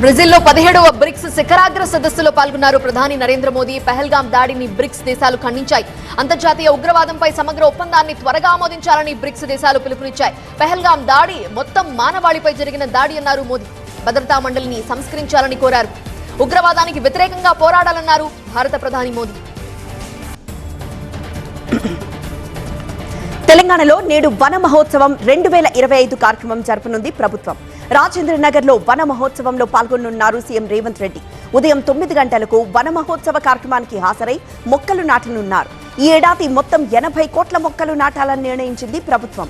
బ్రెజిల్లో 17వ బ్రిక్స్ శిఖరాగ్ర సదస్సులో పాల్గొన్నారు ప్రధాని నరేంద్ర మోదీ. పహల్గాం దాడిని బ్రిక్స్ దేశాలు ఖండించాయి. అంతర్జాతీయ ఉగ్రవాదంపై సమగ్ర ఒప్పందాన్ని త్వరగా ఆమోదించాలని బ్రిక్స్ దేశాలు పిలుపునిచ్చాయి. పహల్గాం దాడి మొత్తం మానవాళిపై జరిగిన దాడి అన్నారు మోదీ. భద్రతా మండలిని సంస్కరించాలని కోరారు. ఉగ్రవాదానికి వ్యతిరేకంగా పోరాడాలన్నారు భారత ప్రధాని మోదీ. తెలంగాణలో నేడు వన మహోత్సవం 2025 కార్యక్రమం జరపనుంది ప్రభుత్వం. రాజేంద్రనగర్ లో వన మహోత్సవంలో పాల్గొనున్నారు సీఎం రేవంత్ రెడ్డి. ఉదయం 9 గంటలకు వన మహోత్సవ కార్యక్రమానికి హాజరై మొక్కలు నాటనున్నారు. ఈ ఏడాది మొత్తం 80 కోట్ల మొక్కలు నాటాలని నిర్ణయించింది ప్రభుత్వం.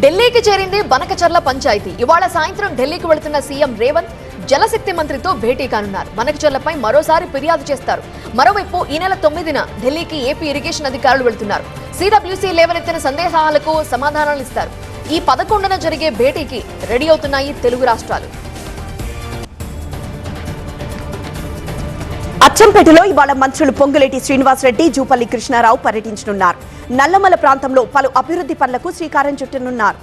ఢిల్లీకి చేరింది బనకచర్ల పంచాయతీ. ఇవాళ సాయంత్రం ఢిల్లీకి వెళుతున్న సీఎం రేవంత్ జలశక్తి మంత్రితో భేటీ కానున్నారు. బనకచర్లపై మరోసారి ఫిర్యాదు చేస్తారు. మరోవైపు ఈ నెల 9న ఢిల్లీకి ఏపీ ఇరిగేషన్ అధికారులు వెళ్తున్నారు. సిడబ్ల్యూసీ లేవనెత్తిన సందేహాలకు సమాధానాలు ఇస్తారు. ఈ 11న జరిగే భేటీకి రెడీ అవుతున్నాయి తెలుగు రాష్ట్రాలు. అచ్చంపేటలో ఇవాళ మంత్రులు పొంగులేటి శ్రీనివాసరెడ్డి, జూపల్లి కృష్ణారావు పర్యటించనున్నారు. నల్లమల ప్రాంతంలో పలు అభివృద్ధి పనులకు శ్రీకారం చుట్టనున్నారు.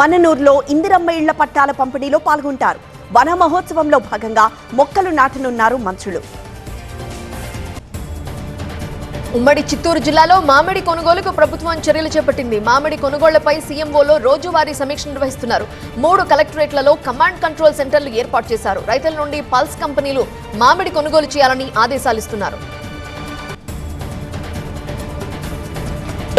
మన్ననూరులో ఇందిరమ్మ ఇళ్ల పట్టాల పంపిణీలో పాల్గొంటారు. వన మహోత్సవంలో భాగంగా మొక్కలు నాటనున్నారు మంత్రులు. ఉమ్మడి చిత్తూరు జిల్లాలో మామిడి కొనుగోలుకు ప్రభుత్వం చర్యలు చేపట్టింది. మామిడి కొనుగోళ్లపై సీఎంఓలో రోజువారీ సమీక్ష నిర్వహిస్తున్నారు. 3 కలెక్టరేట్లలో కమాండ్ కంట్రోల్ సెంటర్లు ఏర్పాటు చేశారు. రైతుల నుండి పల్స్ కంపెనీలు మామిడి కొనుగోలు చేయాలని ఆదేశాలిస్తున్నారు.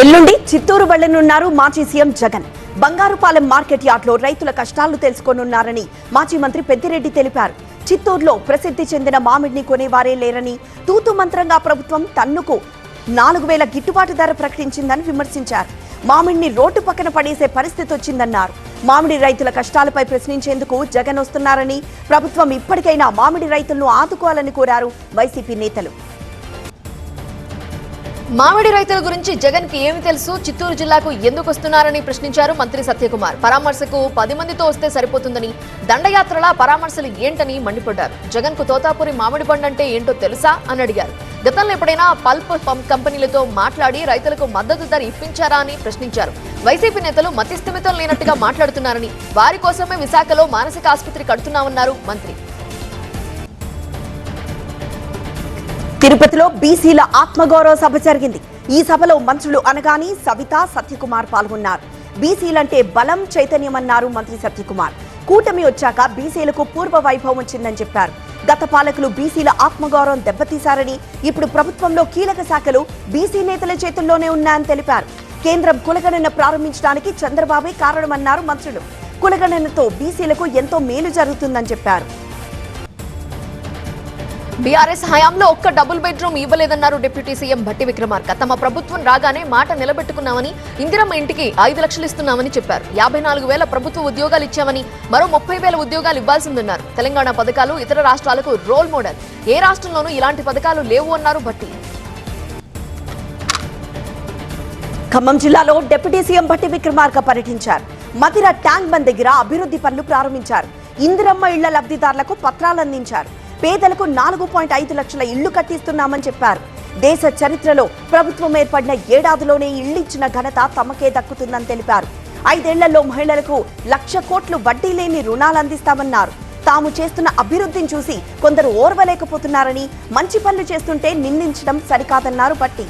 ఎల్లుండి చిత్తూరు వెళ్లనున్నారు మాజీ సీఎం జగన్. బంగారుపాలెం మార్కెట్ యార్డ్లో రైతుల కష్టాలు తెలుసుకోనున్నారని మాజీ మంత్రి పెద్దిరెడ్డి తెలిపారు. చిత్తూరులో ప్రసిద్ధి చెందిన మామిడిని కొనేవారే లేరని, తూతు మంత్రంగా ప్రభుత్వం టన్నుకు 4,000 గిట్టుబాటు ధర ప్రకటించిందని విమర్శించారు. మామిడిని రోడ్డు పక్కన పడేసే పరిస్థితి వచ్చిందన్నారు. మామిడి రైతుల కష్టాలపై ప్రశ్నించేందుకు జగన్ వస్తున్నారని, ప్రభుత్వం ఇప్పటికైనా మామిడి రైతులను ఆదుకోవాలని కోరారు వైసీపీ నేతలు. మామిడి రైతుల గురించి జగన్ కి ఏమి తెలుసు, చిత్తూరు జిల్లాకు ఎందుకు వస్తున్నారని ప్రశ్నించారు మంత్రి సత్యకుమార్. పరామర్శకు 10 మందితో వస్తే సరిపోతుందని, దండయాత్రల పరామర్శలు ఏంటని మండిపడ్డారు. జగన్ కు తోతాపురి మామిడి పండు అంటే ఏంటో తెలుసా అని అడిగారు. గతంలో ఎప్పుడైనా పల్ప్ కంపెనీలతో మాట్లాడి రైతులకు మద్దతు ధర ఇప్పించారా అని ప్రశ్నించారు. వైసీపీ నేతలు మతిస్థిమితం లేనట్టుగా మాట్లాడుతున్నారని, వారి కోసమే విశాఖలో మానసిక ఆసుపత్రి కడుతున్నామన్నారు మంత్రి. తిరుపతిలో బీసీల ఆత్మగౌరవ సభ జరిగింది. ఈ సభలో మంత్రులు అనగాని, సవిత, సత్యకుమార్ పాల్గొన్నారు. బీసీలంటే బలం, చైతన్యమన్నారు మంత్రి సత్యకుమార్. కూటమి వచ్చాక బీసీలకు పూర్వ వైభవం వచ్చిందని చెప్పారు. గత పాలకులు బీసీల ఆత్మగౌరవం దెబ్బతీశారని, ఇప్పుడు ప్రభుత్వంలో కీలక శాఖలు బీసీ నేతల చేతుల్లోనే ఉన్నాయని తెలిపారు. కేంద్రం కులగణన ప్రారంభించడానికి చంద్రబాబే కారణమన్నారు మంత్రులు. కులగణనతో బీసీలకు ఎంతో మేలు జరుగుతుందని చెప్పారు. బీఆర్ఎస్ హయాంలో ఒక్క డబుల్ బెడ్రూమ్ ఇవ్వలేదన్నారు డిప్యూటీ సీఎం భట్టి విక్రమార్క. తమ ప్రభుత్వం రాగానే మాట నిలబెట్టుకున్నామని, ఇందిరమ్మ ఇంటికి 5 లక్షలు ఇస్తున్నామని చెప్పారు. 54,000 ప్రభుత్వ ఉద్యోగాలు ఇచ్చామని, మరో 30,000 ఉద్యోగాలు ఇవ్వాల్సిందన్నారు. తెలంగాణ పథకాలు ఇతర రాష్ట్రాలకు రోల్ మోడల్. ఏ రాష్ట్రంలోనూ ఇలాంటి పథకాలు లేవు అన్నారు భట్టి. ఖమ్మం జిల్లాలో డిప్యూటీ సీఎం భట్టి విక్రమార్క పర్యటించారు. మధిర ట్యాంక్ బండ్ దగ్గర అభివృద్ధి పనులు ప్రారంభించారు. ఇందిరమ్మ ఇళ్ల లబ్ధిదారులకు పత్రాలు అందించారు. పేదలకు 4.5 లక్షల ఇళ్లు కట్టిస్తున్నామని చెప్పారు. దేశ చరిత్రలో ప్రభుత్వం ఏర్పడిన ఏడాదిలోనే ఇళ్లిచ్చిన ఘనత తమకే దక్కుతుందని తెలిపారు. 5 ఏళ్లలో మహిళలకు 1,00,000 కోట్లు వడ్డీ లేని రుణాలు అందిస్తామన్నారు. తాము చేస్తున్న అభివృద్ధిని చూసి కొందరు ఓర్వలేకపోతున్నారని, మంచి పనులు చేస్తుంటే నిందించడం సరికాదన్నారు భట్టి.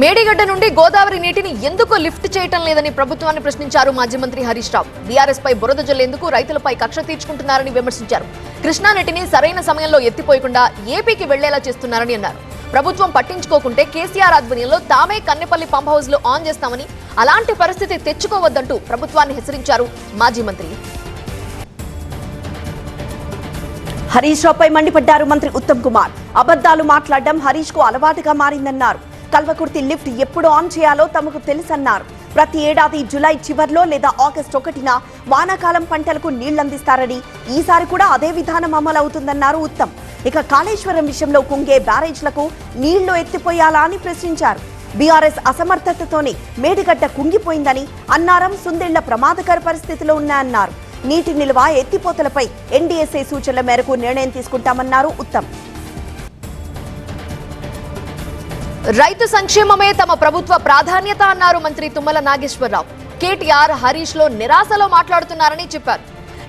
మేడిగడ్డ నుండి గోదావరి నీటిని ఎందుకు లిఫ్ట్ చేయటం లేదని ప్రభుత్వాన్ని ప్రశ్నించారు మాజీ మంత్రి హరీష్ రావు. బీఆర్ఎస్ పై బురద జల్లేందుకు రైతులపై కక్ష తీర్చుకుంటున్నారని విమర్శించారు. కృష్ణా నీటిని సరైన సమయంలో ఎత్తిపోయకుండా ఏపీకి వెళ్లేలా చేస్తున్నారని అన్నారు. ప్రభుత్వం పట్టించుకోకుంటే కేసీఆర్ ఆధ్వర్యంలో తామే కన్నెపల్లి పంప్ హౌస్ లో ఆన్ చేస్తామని, అలాంటి పరిస్థితి తెచ్చుకోవద్దంటూ ప్రభుత్వాన్ని హెచ్చరించారు మాజీ మంత్రి. హరీష్ రావుపై మండిపడ్డారు మంత్రి ఉత్తమ్ కుమార్. అబద్దాలు మాట్లాడడం హరీష్ కు అలవాటుగా మారిందన్నారు. కల్వకుర్తి లిఫ్ట్ ఎప్పుడు ఆన్ చేయాలో తమకు తెలుసన్నారు. ప్రతి ఏడాది జులై చివర్లో లేదా ఆగస్టు 1న వానాకాలం పంటలకు నీళ్లందిస్తారని, ఈసారి కూడా అదే విధానం అమలవుతుందన్నారు ఉత్తమ్. ఇక కాళేశ్వరం విషయంలో కుంగే బ్యారేజ్లకు నీళ్లు ఎత్తిపోయాలా అని ప్రశ్నించారు. బీఆర్ఎస్ అసమర్థతతోనే మేడిగడ్డ కుంగిపోయిందని, అన్నారం, సుందిళ్ల ప్రమాదకర పరిస్థితిలో ఉన్నాయన్నారు. నీటి నిల్వ, ఎత్తిపోతలపై ఎన్డీఎస్ఏ సూచనల మేరకు నిర్ణయం తీసుకుంటామన్నారు ఉత్తమ్. రైతు సంక్షేమమే తమ ప్రభుత్వ ప్రాధాన్యత అన్నారు మంత్రి తుమ్మల నాగేశ్వరరావు. కేటీఆర్ హరీష్ లో నిరాశలో మాట్లాడుతున్నారని చెప్పారు.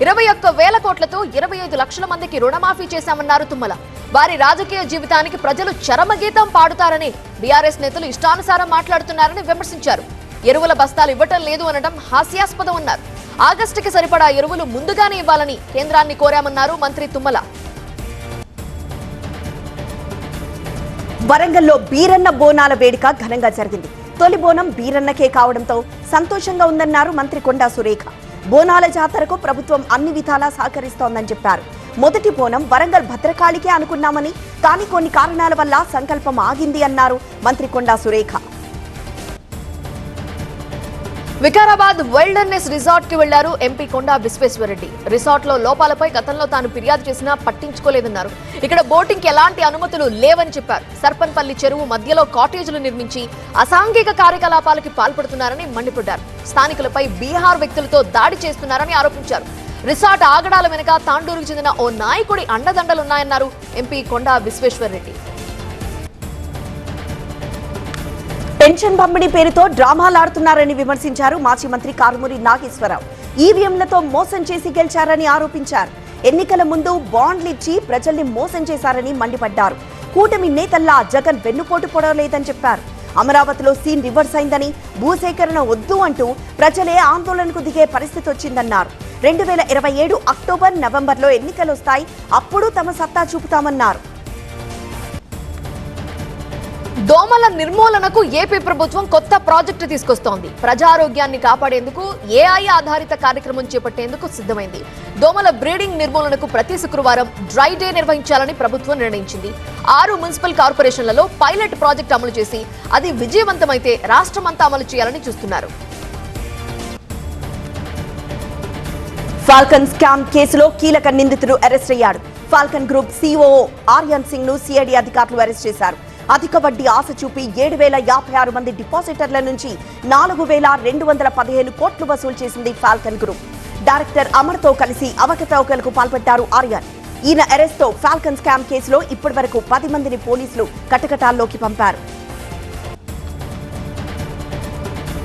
21,000 కోట్లతో 25 లక్షల మందికి రుణమాఫీ చేశామన్నారు తుమ్మల. వారి రాజకీయ జీవితానికి ప్రజలు చరమగీతం పాడుతారని బీఆర్ఎస్ నేతలు ఇష్టానుసారం మాట్లాడుతున్నారని విమర్శించారు. ఎరువుల బస్తాలు ఇవ్వటం లేదు అనడం హాస్యాస్పదం అన్నారు. ఆగస్టుకి సరిపడా ఎరువులు ముందుగానే ఇవ్వాలని కేంద్రాన్ని కోరామన్నారు మంత్రి తుమ్మల. వరంగల్లో బీరన్న బోనాల వేడుక ఘనంగా జరిగింది. తొలి బోనం బీరన్నకే కావడంతో సంతోషంగా ఉందన్నారు మంత్రి కొండా సురేఖ. బోనాల జాతరకు ప్రభుత్వం అన్ని విధాలా సహకరిస్తోందని చెప్పారు. మొదటి బోనం వరంగల్ భద్రకాళికే అనుకున్నామని, కానీ కొన్ని కారణాల వల్ల సంకల్పం ఆగింది అన్నారు మంత్రి కొండా సురేఖ. వికారాబాద్ వైల్డర్నెస్ రిసార్ట్ కి వెళ్లారు ఎంపీ కొండా విశ్వేశ్వరరెడ్డి. రిసార్ట్ లో లోపాలపై గతంలో తాను ఫిర్యాదు చేసినా పట్టించుకోలేదన్నారు. ఇక్కడ బోటింగ్ కి ఎలాంటి అనుమతులు లేవని చెప్పారు. సర్పన్పల్లి చెరువు మధ్యలో కాటేజీలు నిర్మించి అసాంఘిక కార్యకలాపాలకి పాల్పడుతున్నారని మండిపడ్డారు. స్థానికులపై బీహార్ వ్యక్తులతో దాడి చేస్తున్నారని ఆరోపించారు. రిసార్ట్ ఆగడాల వెనుక తాండూరుకు చెందిన ఓ నాయకుడి అండదండలున్నాయన్నారు ఎంపీ కొండా విశ్వేశ్వరరెడ్డి. పెన్షన్ పంపిణీ పేరుతో డ్రామాలాడుతున్నారని విమర్శించారు మాజీ మంత్రి కారుమూరి నాగేశ్వరరావు. ఈవీఎంలతో మోసం చేసి గెలిచారని ఆరోపించారు. ఎన్నికల ముందు బాండ్లు ఇచ్చి ప్రజల్ని మోసం చేశారని మండిపడ్డారు. కూటమి నేతల్లా జగన్ వెన్నుపోటు పొడవలేదని చెప్పారు. అమరావతిలో సీన్ రివర్స్ అయిందని, భూసేకరణ వద్దు అంటూ ప్రజలే ఆందోళనకు దిగే పరిస్థితి వచ్చిందన్నారు. 2027 అక్టోబర్, నవంబర్లో ఎన్నికలొస్తాయి, అప్పుడు తమ సత్తా చూపుతామన్నారు. దోమల నిర్మూలనకు ఏపీ ప్రభుత్వం కొత్త ప్రాజెక్టు తీసుకొస్తోంది. ప్రజారోగ్యాన్ని కాపాడేందుకు ఏఐ ఆధారిత కార్యక్రమం చేపట్టేందుకు సిద్ధమైంది. దోమల బ్రీడింగ్ నిర్మూలనకు ప్రతి శుక్రవారం డ్రై డే నిర్వహించాలని ప్రభుత్వం నిర్ణయించింది. 6 మున్సిపల్ కార్పొరేషన్లలో పైలట్ ప్రాజెక్టు అమలు చేసి అది విజయవంతమైతే రాష్ట్రమంతా అమలు చేయాలని చూస్తున్నారు. ఫాల్కన్ స్కామ్ కేసులో కీలక నిందితుడు అరెస్ట్ అయ్యాడు. Falcon group COO Aryan Singh ను సిఐడి అధికారులు అరెస్ట్ చేశారు. అధిక వడ్డీ ఆశ చూపి 7,056 మంది డిపాజిటర్ల నుంచి 4,215 కోట్లు వసూలు చేసింది ఫాల్కన్ గ్రూప్. డైరెక్టర్ అమర్తో కలిసి అవకతవకలకు పాల్పడ్డారు ఆర్యన్. ఈయన అరెస్ట్ తో ఫాల్కన్ స్కామ్ కేసులో ఇప్పటి వరకు 10 మందిని పోలీసులు కటకటాల్లోకి పంపారు.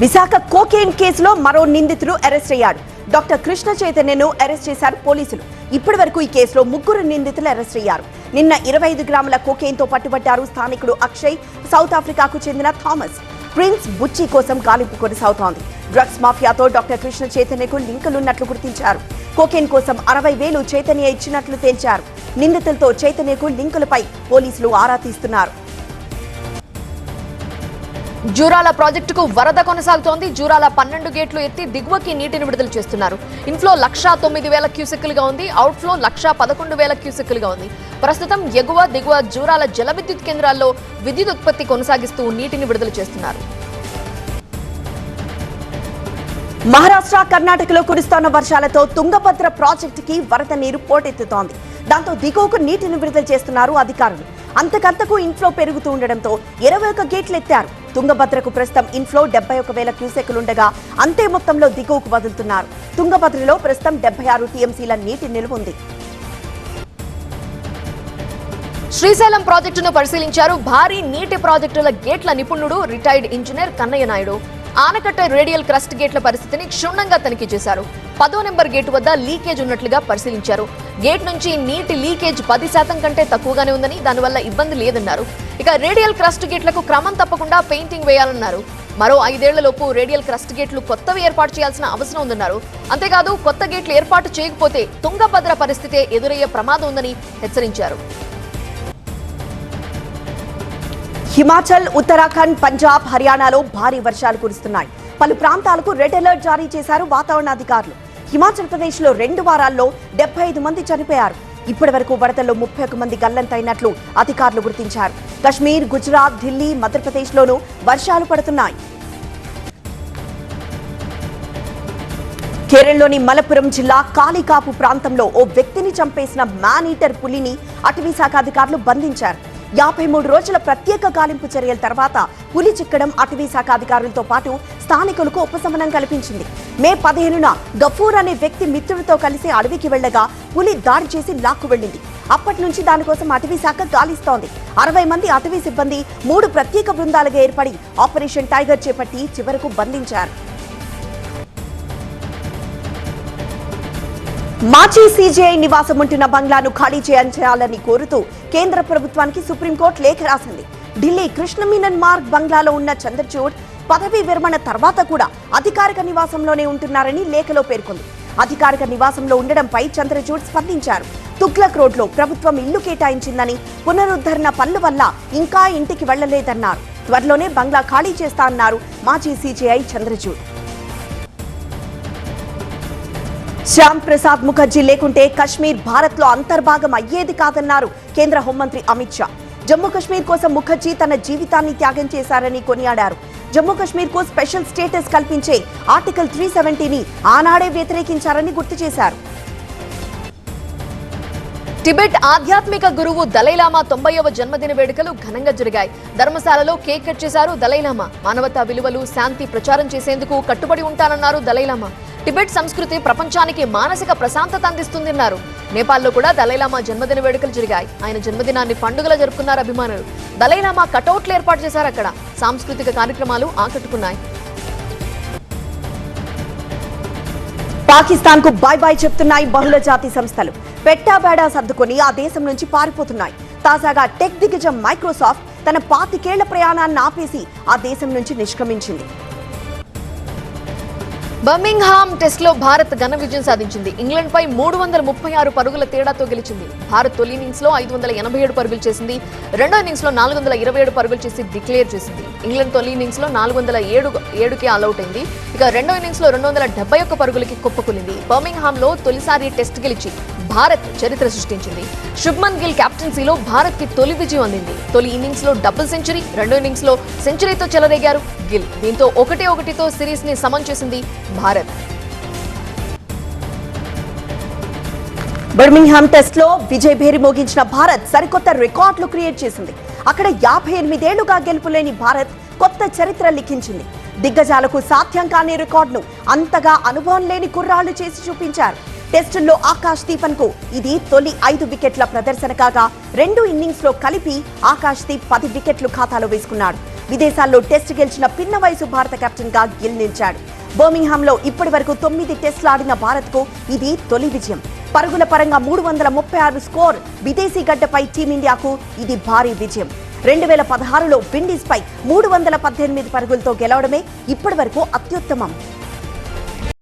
విశాఖ కోకేన్ కేసులో మరో నిందితుడు అరెస్ట్ అయ్యాడు. డాక్టర్ కృష్ణ చైతన్యను అరెస్ట్ చేశారు పోలీసులు. ఇప్పటి వరకు ఈ కేసులో 3 నిందితులు అరెస్ట్ అయ్యారు. నిన్న 25 గ్రాముల కోకేన్ తో పట్టుబడ్డారు స్థానికుడు అక్షయ్, సౌత్ ఆఫ్రికాకు చెందిన థామస్. ప్రిన్స్ బుచ్చి కోసం గాలింపు కొనసాగుతోంది. డ్రగ్స్ మాఫియాతో డాక్టర్ కృష్ణ చైతన్యకు లింకులున్నట్లు గుర్తించారు. కోకేన్ కోసం 60,000 చైతన్య ఇచ్చినట్లు తేల్చారు. నిందితులతో చైతన్యకు లింకులపై పోలీసులు ఆరా తీస్తున్నారు. జూరాల ప్రాజెక్టుకు వరద కొనసాగుతోంది. జూరాల 12 గేట్లు ఎత్తి దిగువకి నీటిని విడుదల చేస్తున్నారు. ఇన్ఫ్లో 109,000 క్యూసెక్కులుగా ఉంది. అవుట్ఫ్లో 111,000 క్యూసెక్కులుగా ఉంది. ప్రస్తుతం ఎగువ దిగువ జూరాల జల విద్యుత్ కేంద్రాల్లో విద్యుత్ ఉత్పత్తి కొనసాగిస్తూ నీటిని విడుదల చేస్తున్నారు. మహారాష్ట్ర, కర్ణాటకలో కురుస్తున్న వర్షాలతో తుంగభద్ర ప్రాజెక్టుకి వరద నీరు పోటెత్తుతోంది. దాంతో దిగువకు నీటిని విడుదల చేస్తున్నారు అధికారులు. అంతకంతకు ఇన్ఫ్లో పెరుగుతూ ఉండడంతో 21 గేట్లు ఎత్తారు. తుంగభద్రకు ప్రస్తుతం ఇన్ఫ్లో 71,000 క్యూసెక్కులుండగా అంతే మొత్తంలో దిగువకు వదులుతున్నారు. తుంగభద్రలో ప్రస్తుతం 76 టీఎంసీల నీటి నిల్వ ఉంది. శ్రీశైలం ప్రాజెక్టును పరిశీలించారు భారీ నీటి ప్రాజెక్టుల గేట్ల నిపుణుడు రిటైర్డ్ ఇంజనీర్ కన్నయ్య నాయుడు. ఆనకట్ట రేడియల్ క్రస్ట్ గేట్ల పరిస్థితిని క్షుణ్ణంగా తనిఖీ చేశారు. 10వ నెంబర్ గేటు వద్ద లీకేజ్ ఉన్నట్లుగా పరిశీలించారు. గేట్ నుంచి నీటి లీకేజ్ 10% కంటే తక్కువగానే ఉందని, దానివల్ల ఇబ్బంది లేదన్నారు. ఇక రేడియల్ క్రస్ట్ గేట్లకు క్రమం తప్పకుండా పెయింటింగ్ వేయాలన్నారు. మరో 5 ఏళ్లలోపు రేడియల్ క్రస్ట్ గేట్లు కొత్తవి ఏర్పాటు చేయాల్సిన అవసరం ఉందన్నారు. అంతేకాదు కొత్త గేట్లు ఏర్పాటు చేయకపోతే తుంగభద్ర పరిస్థితే ఎదురయ్యే ప్రమాదం ఉందని హెచ్చరించారు. హిమాచల్, ఉత్తరాఖండ్, పంజాబ్, హర్యానాలో భారీ వర్షాలు కురుస్తున్నాయి. పలు ప్రాంతాలకు రెడ్ అలర్ట్ జారీ చేశారు వాతావరణ అధికారులు. హిమాచల్ ప్రదేశ్ లో 2 వారాల్లో 75 మంది చనిపోయారు. ఇప్పటి వరకు వరదల్లో 31 మంది గల్లంతైనట్లు అధికారులు గుర్తించారు. కశ్మీర్, గుజరాత్, ఢిల్లీ, మధ్యప్రదేశ్ లోనూ వర్షాలు పడుతున్నాయి. కేరళలోని మలపురం జిల్లా కాళికాపు ప్రాంతంలో ఓ వ్యక్తిని చంపేసిన మ్యాన్ ఈటర్ పులిని అటవీ శాఖ అధికారులు బంధించారు. 53 రోజుల ప్రత్యేక గాలింపు చర్యల తర్వాత పులి చిక్కడం అటవీ శాఖ అధికారులతో పాటు స్థానికులకు ఉపశమనం కల్పించింది. మే 15న గఫూర్ అనే వ్యక్తి మిత్రుడితో కలిసి అడవికి వెళ్లగా పులి దాడి చేసి లాక్కు వెళ్లింది. అప్పటి నుంచి దానికోసం అటవీ శాఖ గాలిస్తోంది. 60 మంది అటవీ సిబ్బంది 3 ప్రత్యేక బృందాలుగా ఏర్పడి ఆపరేషన్ టైగర్ చేపట్టి చివరకు బంధించారు. మాజీ సీజేఐ నివాసం ఉంటున్న బంగ్లాను ఖాళీ చేయాలని కోరుతూ కేంద్ర ప్రభుత్వానికి సుప్రీంకోర్టు లేఖ రాసింది. ఢిల్లీ కృష్ణమీనన్ మార్గ్ బంగ్లాలో ఉన్న చంద్రచూడ్ పదవీ విరమణ తర్వాత కూడా అధికారిక నివాసంలోనే ఉంటున్నారని లేఖలో పేర్కొంది. అధికారిక నివాసంలో ఉండడంపై చంద్రచూడ్ స్పందించారు. తుగ్లక్ రోడ్లో ప్రభుత్వం ఇల్లు కేటాయించిందని, పునరుద్ధరణ పనుల వల్ల ఇంకా ఇంటికి వెళ్లలేదన్నారు. త్వరలోనే బంగ్లా ఖాళీ చేస్తా అన్నారు మాజీ సీజేఐ చంద్రచూడ్. శ్యామ్ ప్రసాద్ ముఖర్జీ లేకుంటే కశ్మీర్ భారత్ లో అంతర్భాగం అయ్యేది కాదన్నారు కేంద్ర హోంమంత్రి అమిత్ షా. జమ్మూ కశ్మీర్ కోసం ముఖర్జీ తన జీవితాన్ని త్యాగం చేశారని కొనియాడారు. జమ్మూ కశ్మీర్ కు స్పెషల్ స్టేటస్ కల్పించే ఆర్టికల్ 370ని ఆనాడే వ్యతిరేకించారని గుర్తు చేశారు. టిబెట్ ఆధ్యాత్మిక గురువు దలైలామా 90వ జన్మదిన వేడుకలు ఘనంగా జరిగాయి. ధర్మశాలలో కేక్ కట్ చేశారు దలైలామా. మానవతా విలువలు, శాంతి ప్రచారం చేసేందుకు కట్టుబడి ఉంటానన్నారు దలైలామా. టిబెట్ సంస్కృతి ప్రపంచానికి మానసిక ప్రశాంతత అందిస్తుందన్నారు. నేపాల్లో కూడా దలైలామా జన్మదిన వేడుకలు జరిగాయి. ఆయన జన్మదినాన్ని పండుగలా జరుపుకున్నారు అభిమానులు. దలైలామా కటౌట్లు ఏర్పాటు చేశారు. అక్కడ సాంస్కృతిక కార్యక్రమాలు ఆకట్టుకున్నాయి. పాకిస్తాన్ కు బాయ్ బాయ్ చెప్తున్నాయి బహుళ జాతి సంస్థలు. పెట్టాబేడా సర్దుకొని ఆ దేశం నుంచి పారిపోతున్నాయి. తాజాగా టెక్ దిగ్గజం మైక్రోసాఫ్ట్ తన 25 ఏళ్ల ప్రయాణాన్ని ఆపేసి ఆ దేశం నుంచి నిష్క్రమించింది. బర్మింగ్హామ్ టెస్ట్ లో భారత్ ఘన విజయం సాధించింది. ఇంగ్లాండ్ పై 336 పరుగుల తేడాతో గెలిచింది. భారత్ తొలి ఇన్నింగ్స్ లో 587 పరుగులు చేసింది. రెండో ఇన్నింగ్స్ లో 427 పరుగులు చేసి డిక్లేర్ చేసింది. ఇంగ్లాండ్ తొలి ఇన్నింగ్స్ లో 407కి ఆల్అౌట్ అయింది. ఇక రెండో ఇన్నింగ్స్ లో 271 పరుగులకి కుప్పకూలింది. బర్మింగ్హామ్ లో తొలిసారి టెస్ట్ గెలిచి భారత్ చరిత్ర సృష్టించింది. శుభ్మన్ గిల్ కెప్టెన్సీలో భారత్ కి తొలి విజయం అందింది. తొలి ఇన్నింగ్స్ లో డబుల్ సెంచరీ, రెండో ఇన్నింగ్స్ లో సెంచరీతో చెలరేగారు గిల్. దీంతో 1-1తో సిరీస్ ని సమం చేసింది భారత్. బర్మింగ్హామ్ టెస్ట్ లో విజయ్ భేరి మోగించిన భారత్ సరికొత్త రికార్డులు క్రియేట్ చేసింది. అక్కడ 58 ఏళ్లుగా గెలుపులేని భారత్ కొత్త చరిత్ర లిఖించింది. దిగ్గజాలకు సాధ్యం కాని రికార్డును అంతగా అనుభవం లేని కుర్రాళ్లు చేసి చూపించారు. టెస్టుల్లో ఆకాష్ దీపన్ కు ఇది తొలి 5 వికెట్ల ప్రదర్శన కాగా, 2 ఇన్నింగ్స్ లో కలిపి ఆకాష్ దీప్ 10 వికెట్లు ఖాతాలో వేసుకున్నాడు. విదేశాల్లో టెస్ట్ గెలిచిన పిన్న వయసు భారత కెప్టెన్ గా గిల్ నిలిచాడు. బర్మింగ్హామ్ లో ఇప్పటి వరకు 9 టెస్టులు ఆడిన భారత్ కు ఇది తొలి విజయం. పరుగుల పరంగా 336 స్కోర్ విదేశీ గడ్డపై టీమిండియాకు ఇది భారీ విజయం. 2016లో విండీస్ పై 318 పరుగులతో గెలవడమే ఇప్పటి వరకు అత్యుత్తమం.